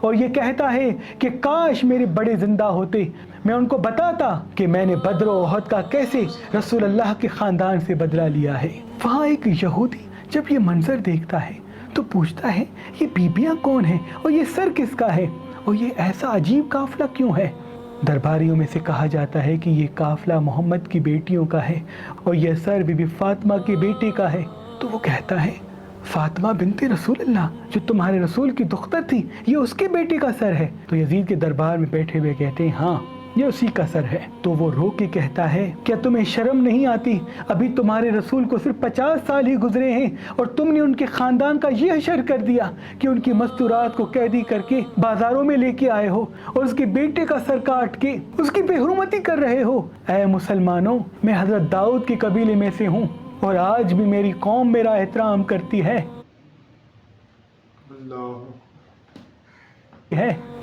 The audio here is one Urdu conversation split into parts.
اور یہ کہتا ہے کہ کاش میرے بڑے زندہ ہوتے، میں ان کو بتاتا کہ میں نے بدر و احد کا کیسے رسول اللہ کے خاندان سے بدلہ لیا ہے۔ وہاں ایک یہودی جب یہ منظر دیکھتا ہے تو پوچھتا ہے یہ بیبیاں کون ہیں اور یہ سر کس کا ہے اور یہ ایسا عجیب قافلہ کیوں ہے؟ درباریوں میں سے کہا جاتا ہے کہ یہ قافلہ محمد کی بیٹیوں کا ہے اور یہ سر بی بی فاطمہ کے بیٹے کا ہے۔ تو وہ کہتا ہے فاطمہ بنت رسول اللہ جو تمہارے رسول کی دختر تھی، یہ اس کے بیٹے کا سر ہے؟ تو یزید کے دربار میں بیٹھے ہوئے کہتے ہیں ہاں یہ اسی کا سر ہے۔ تو وہ رو کے کہتا ہے کیا تمہیں شرم نہیں آتی؟ ابھی تمہارے رسول کو صرف 50 سال ہی گزرے ہیں اور تم نے ان کے خاندان کا یہ حشر کر دیا کہ ان کی مستورات کو قیدی کر کے بازاروں میں لے کے آئے ہو اور اس کے بیٹے کا سر کاٹ کے اس کی بے حرمتی کر رہے ہو۔ اے مسلمانوں، میں حضرت داؤد کے قبیلے میں سے ہوں اور آج بھی میری قوم میرا احترام کرتی ہے۔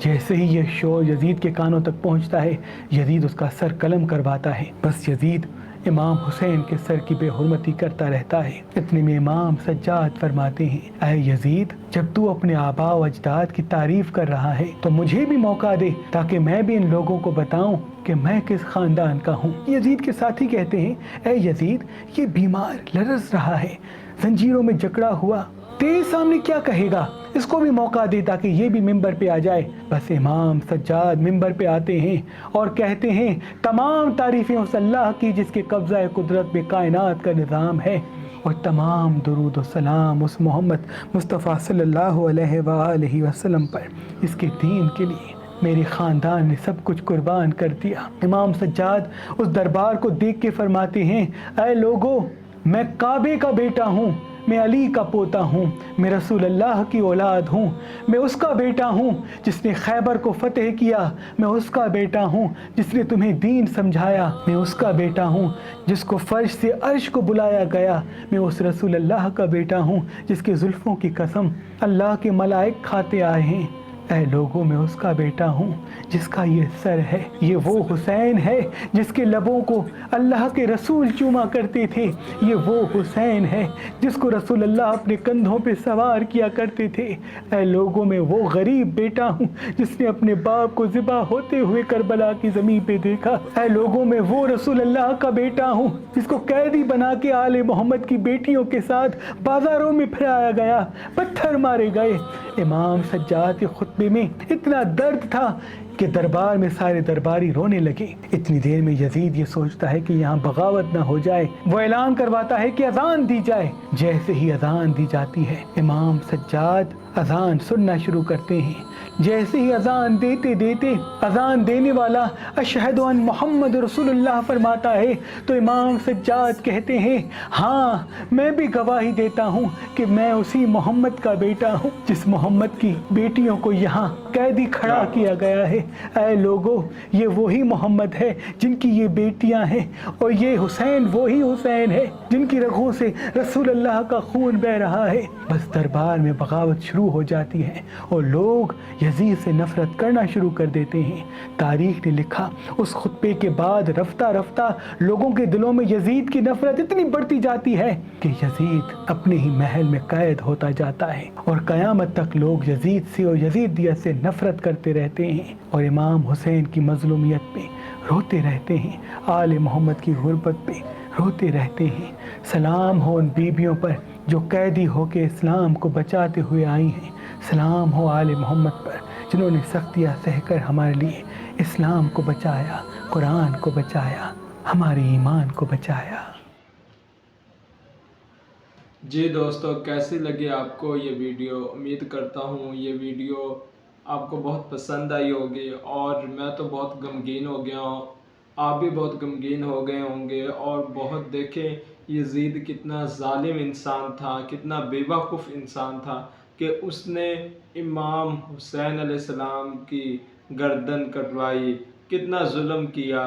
جیسے ہی یہ شور یزید کے کانوں تک پہنچتا ہے، یزید اس کا سر قلم کرواتا ہے۔ بس یزید امام حسین کے سر کی بے حرمتی کرتا رہتا ہے۔ اتنے میں امام سجاد فرماتے ہیں اے یزید، جب تو اپنے آباء و اجداد کی تعریف کر رہا ہے تو مجھے بھی موقع دے تاکہ میں بھی ان لوگوں کو بتاؤں کہ میں کس خاندان کا ہوں۔ یزید کے ساتھی کہتے ہیں اے یزید، یہ بیمار لرز رہا ہے، زنجیروں میں جکڑا ہوا، تیرے سامنے کیا کہے گا؟ اس کو بھی موقع دے تاکہ یہ بھی ممبر پہ آ جائے۔ بس امام سجاد ممبر پہ آتے ہیں اور کہتے ہیں تمام تعریفیں اس اللہ کی جس کے قبضہ قدرت میں کائنات کا نظام ہے، اور تمام درود و سلام اس محمد مصطفیٰ صلی اللہ علیہ وآلہ وسلم پر، اس کے دین کے لیے میرے خاندان نے سب کچھ قربان کر دیا۔ امام سجاد اس دربار کو دیکھ کے فرماتے ہیں اے لوگو، میں کعبے کا بیٹا ہوں، میں علی کا پوتا ہوں، میں رسول اللہ کی اولاد ہوں، میں اس کا بیٹا ہوں جس نے خیبر کو فتح کیا، میں اس کا بیٹا ہوں جس نے تمہیں دین سمجھایا، میں اس کا بیٹا ہوں جس کو فرش سے عرش کو بلایا گیا، میں اس رسول اللہ کا بیٹا ہوں جس کے زلفوں کی قسم اللہ کے ملائک کھاتے آئے ہیں۔ اے لوگوں، میں اس کا بیٹا ہوں جس کا یہ سر ہے، یہ وہ حسین ہے جس کے لبوں کو اللہ کے رسول چوما کرتے تھے، یہ وہ حسین ہے جس کو رسول اللہ اپنے کندھوں پہ سوار کیا کرتے تھے۔ اے لوگوں، میں وہ غریب بیٹا ہوں جس نے اپنے باپ کو ذبح ہوتے ہوئے کربلا کی زمین پہ دیکھا۔ اے لوگوں، میں وہ رسول اللہ کا بیٹا ہوں جس کو قیدی بنا کے آل محمد کی بیٹیوں کے ساتھ بازاروں میں پھرایا گیا، پتھر مارے گئے۔ امام سجاد کے خطبے میں اتنا درد تھا کہ دربار میں سارے درباری رونے لگے۔ اتنی دیر میں یزید یہ سوچتا ہے کہ یہاں بغاوت نہ ہو جائے، وہ اعلان کرواتا ہے کہ اذان دی جائے۔ جیسے ہی اذان دی جاتی ہے، امام سجاد اذان سننا شروع کرتے ہیں۔ جیسے ہی اذان دیتے دیتے اذان دینے والا اشہد ان محمد رسول اللہ فرماتا ہے تو امام سجاد کہتے ہیں ہاں، میں بھی گواہی دیتا ہوں کہ میں اسی محمد کا بیٹا ہوں جس محمد کی بیٹیوں کو یہاں قیدی کھڑا کیا گیا ہے۔ اے لوگو، یہ وہی محمد ہے جن کی یہ بیٹیاں ہیں، اور یہ حسین وہی حسین ہے جن کی رگوں سے رسول اللہ کا خون بہ رہا ہے۔ بس دربار میں بغاوت شروع ہو جاتی ہے اور لوگ یزید سے نفرت کرنا شروع کر دیتے ہیں۔ تاریخ نے لکھا اس خطبے کے بعد رفتہ رفتہ لوگوں کے دلوں میں یزید کی نفرت اتنی بڑھتی جاتی ہے کہ یزید اپنے ہی محل میں قید ہوتا جاتا ہے، اور قیامت تک لوگ یزید سے اور یزیدیت سے نفرت کرتے رہتے ہیں اور امام حسین کی مظلومیت پہ روتے رہتے ہیں، آل محمد کی غربت پہ روتے رہتے ہیں۔ سلام ہو ان بیبیوں پر جو قیدی ہو کے اسلام کو بچاتے ہوئے آئی ہیں، سلام ہو آل محمد پر جنہوں نے سختیاں سہ کر ہمارے لیے اسلام کو بچایا، قرآن کو بچایا، ہمارے ایمان کو بچایا۔ جی دوستو، کیسی لگی آپ کو یہ ویڈیو؟ امید کرتا ہوں یہ ویڈیو آپ کو بہت پسند آئی ہوگی، اور میں تو بہت غمگین ہو گیا ہوں، آپ بھی بہت غمگین ہو گئے ہوں گے، اور بہت دیکھیں یزید کتنا ظالم انسان تھا، کتنا بے وقوف انسان تھا کہ اس نے امام حسین علیہ السلام کی گردن کٹوائی، کتنا ظلم کیا،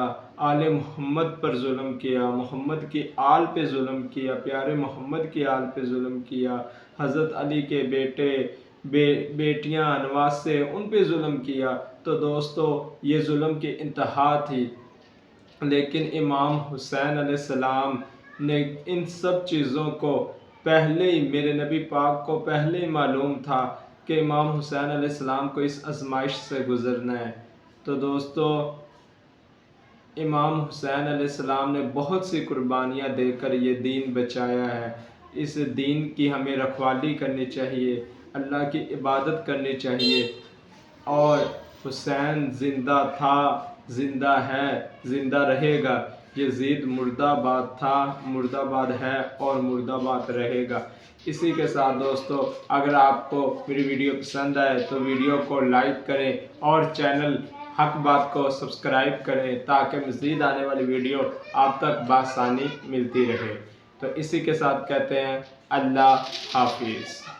آل محمد پر ظلم کیا، محمد کی آل پہ ظلم کیا، پیارے محمد کی آل پہ ظلم کیا، حضرت علی کے بیٹے بیٹیاں نواسے ان پہ ظلم کیا۔ تو دوستو، یہ ظلم کی انتہا تھی، لیکن امام حسین علیہ السلام نے ان سب چیزوں کو پہلے ہی، میرے نبی پاک کو پہلے ہی معلوم تھا کہ امام حسین علیہ السلام کو اس آزمائش سے گزرنا ہے۔ تو دوستو، امام حسین علیہ السلام نے بہت سی قربانیاں دے کر یہ دین بچایا ہے۔ اس دین کی ہمیں رکھوالی کرنی چاہیے، اللہ کی عبادت کرنی چاہیے۔ اور حسین زندہ تھا، زندہ ہے، زندہ رہے گا۔ یزید مردہ آباد تھا، مردہ آباد ہے اور مردہ آباد رہے گا۔ اسی کے ساتھ دوستو، اگر آپ کو میری ویڈیو پسند آئے تو ویڈیو کو لائک کریں اور چینل حق بات کو سبسکرائب کریں تاکہ مزید آنے والی ویڈیو آپ تک بآسانی ملتی رہے۔ تو اسی کے ساتھ کہتے ہیں اللہ حافظ۔